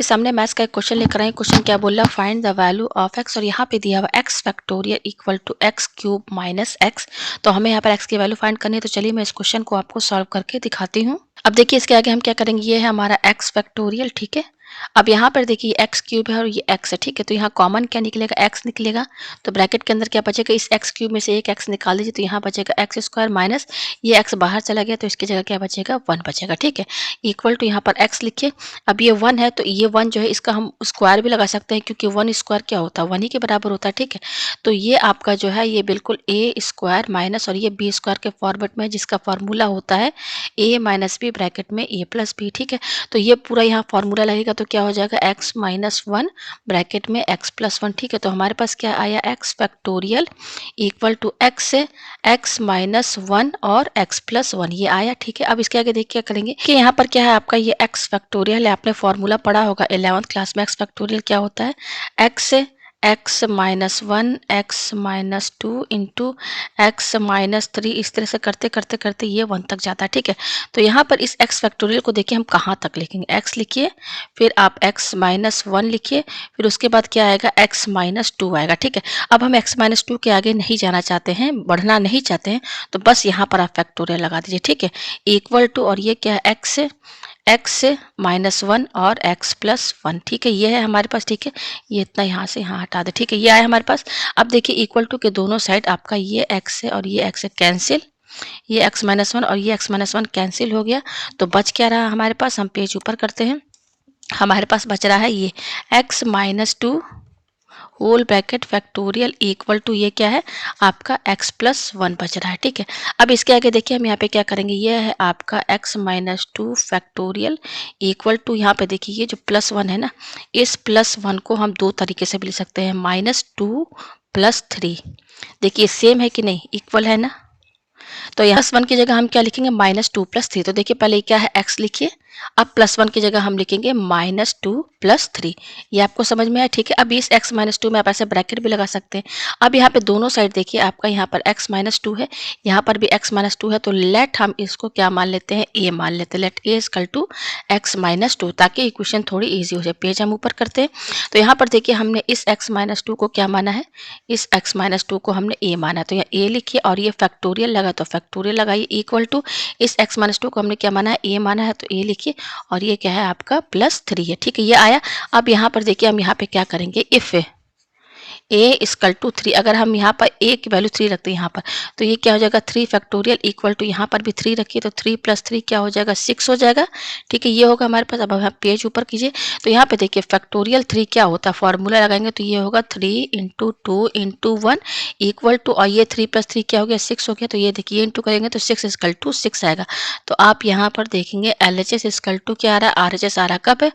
आपके सामने मैथ्स का एक क्वेश्चन लेकर आए। क्वेश्चन क्या बोल रहा है, find the value of x, और यहाँ पे दिया हुआ x factorial equal to x cube minus x. तो हमें यहाँ पर एक्स की वैल्यू फाइंड करनी है। तो चलिए मैं इस क्वेश्चन को आपको सॉल्व करके दिखाती हूँ। अब देखिए इसके आगे हम क्या करेंगे, ये है हमारा एक्स फैक्टोरियल, ठीक है। अब यहाँ पर देखिए एक्स क्यूब है और ये एक्स है, ठीक है। तो यहाँ कॉमन क्या निकलेगा, एक्स निकलेगा। तो ब्रैकेट के अंदर क्या बचेगा, इस एक्स क्यूब में से एक एक्स निकाल दीजिए, तो यहाँ बचेगा एक्स स्क्वायर माइनस ये एक्स बाहर चला गया तो इसकी जगह क्या बचेगा, वन बचेगा, ठीक है। इक्वल टू यहाँ पर एक्स लिखिए। अब ये वन है तो ये वन जो है इसका हम स्क्वायर भी लगा सकते हैं, क्योंकि वन स्क्वायर क्या होता है, वन ही के बराबर होता है, ठीक है। तो ये आपका जो है ये बिल्कुल ए स्क्वायर माइनस और ये बी स्क्वायर के फॉर्मेट में, जिसका फॉर्मूला होता है ए माइनस बी ब्रैकेट में ए प्लस बी, ठीक है। तो ये पूरा यहाँ फॉर्मूला लगेगा तो क्या हो जाएगा, एक्स माइनस वन ब्रैकेट में एक्स प्लस वन, ठीक है। तो हमारे पास क्या आया, x factorial equal to x से एक्स माइनस वन और एक्स प्लस वन, ये आया, ठीक है। अब इसके आगे देखिए क्या करेंगे कि यहाँ पर क्या है आपका ये एक्स फैक्टोरियल है। आपने फॉर्मूला पढ़ा होगा 11th क्लास में, एक्स फैक्टोरियल क्या होता है, एक्स से x minus one x minus two into x minus three, इस तरह से करते करते करते ये वन तक जाता है, ठीक है। तो यहाँ पर इस एक्स फैक्टोरियल को देखिए हम कहाँ तक लिखेंगे, एक्स लिखिए, फिर आप एक्स माइनस वन लिखिए, फिर उसके बाद क्या आएगा, एक्स माइनस टू आएगा, ठीक है। अब हम एक्स माइनस टू के आगे नहीं जाना चाहते हैं, बढ़ना नहीं चाहते हैं, तो बस यहाँ पर आप फैक्टोरियल लगा दीजिए, ठीक है। इक्वल टू, और ये क्या है, एक्स से माइनस वन और एक्स प्लस वन, ठीक है। ये है हमारे पास, ठीक है। ये इतना यहाँ से यहाँ हटा दे, ठीक है। ये आया हमारे पास। अब देखिए इक्वल टू के दोनों साइड आपका ये एक्स है और ये एक्स है, कैंसिल। ये एक्स माइनस वन और ये एक्स माइनस वन कैंसिल हो गया। तो बच क्या रहा हमारे पास, हम पेज ऊपर करते हैं। हमारे पास बच रहा है ये x minus two whole bracket factorial equal to ये क्या है आपका एक्स प्लस वन बच रहा है, ठीक है। अब इसके आगे देखिए हम यहाँ पे क्या करेंगे, ये है आपका x minus two factorial equal to, यहाँ पे देखिए ये जो प्लस वन है ना, इस प्लस वन को हम दो तरीके से भी लिख सकते हैं, माइनस टू प्लस थ्री। देखिए सेम है कि नहीं, इक्वल है ना। तो यहाँ प्लस वन की जगह हम क्या लिखेंगे, माइनस टू प्लस थ्री। तो देखिए पहले क्या है, एक्स लिखिए, अब प्लस वन की जगह हम लिखेंगे माइनस टू प्लस थ्री। ये आपको समझ में आया, ठीक है। अब इस एक्स माइनस टू में आप ऐसे ब्रैकेट भी लगा सकते हैं। अब यहाँ पे दोनों साइड देखिए आपका, यहाँ पर एक्स माइनस टू है, यहाँ पर भी एक्स माइनस टू है, तो लेट हम इसको क्या मान लेते हैं, ए मान लेते हैं। Let a equal to x minus two, ताकि इक्वेशन थोड़ी ईजी हो जाए। पेज हम ऊपर करते हैं। तो यहाँ पर देखिए हमने इस एक्स माइनस टू को क्या माना है, इस एक्स माइनस टू को हमने ए माना, तो यहाँ ए लिखिए, और ये फैक्टोरियल लगा तो फैक्टोरियल लगाइए, इक्वल टू इस एक्स माइनस टू को हमने क्या माना है, ए माना है, तो ए लिखिए, और ये क्या है आपका प्लस थ्री है, ठीक है। ये आया। अब यहाँ पर देखिए हम यहाँ पे क्या करेंगे, if a equal to three, अगर हम यहाँ पर ए की वैल्यू थ्री रखते हैं यहाँ पर, तो ये क्या हो जाएगा, थ्री फैक्टोरियल इक्वल टू, यहाँ पर भी थ्री रखिए, तो थ्री प्लस थ्री क्या हो जाएगा, सिक्स हो जाएगा, ठीक है। ये होगा हमारे पास। अब हम पेज ऊपर कीजिए, तो यहाँ पे देखिए फैक्टोरियल थ्री क्या होता है, फॉर्मूला लगाएंगे तो ये होगा three into two into one equal to, और ये थ्री प्लस थ्री क्या हो गया, सिक्स हो गया। तो ये देखिए इंटू करेंगे तो सिक्स इक्वल टू सिक्स आएगा। तो आप यहाँ पर देखेंगे L H S equal to क्या आ रहा है, आर एच एस आ रहा है, कब है,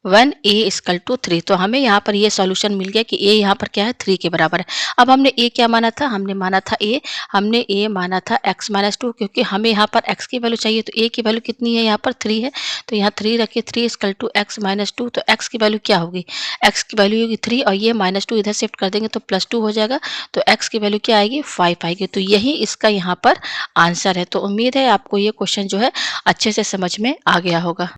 one a equal to three. तो हमें यहाँ पर ये सॉल्यूशन मिल गया कि ए यहाँ पर क्या है, थ्री के बराबर है। अब हमने ए क्या माना था, हमने माना था ए माना था एक्स माइनस टू, क्योंकि हमें यहाँ पर एक्स की वैल्यू चाहिए, तो ए की वैल्यू कितनी है, यहाँ पर थ्री है, तो यहाँ थ्री रखिए, three equal to x minus two. तो एक्स की वैल्यू क्या होगी, एक्स की वैल्यू होगी थ्री, और ये माइनस टू इधर शिफ्ट कर देंगे तो प्लस टू हो जाएगा, तो एक्स की वैल्यू क्या आएगी, फाइव आएगी। तो यही इसका यहाँ पर आंसर है। तो उम्मीद है आपको ये क्वेश्चन जो है अच्छे से समझ में आ गया होगा।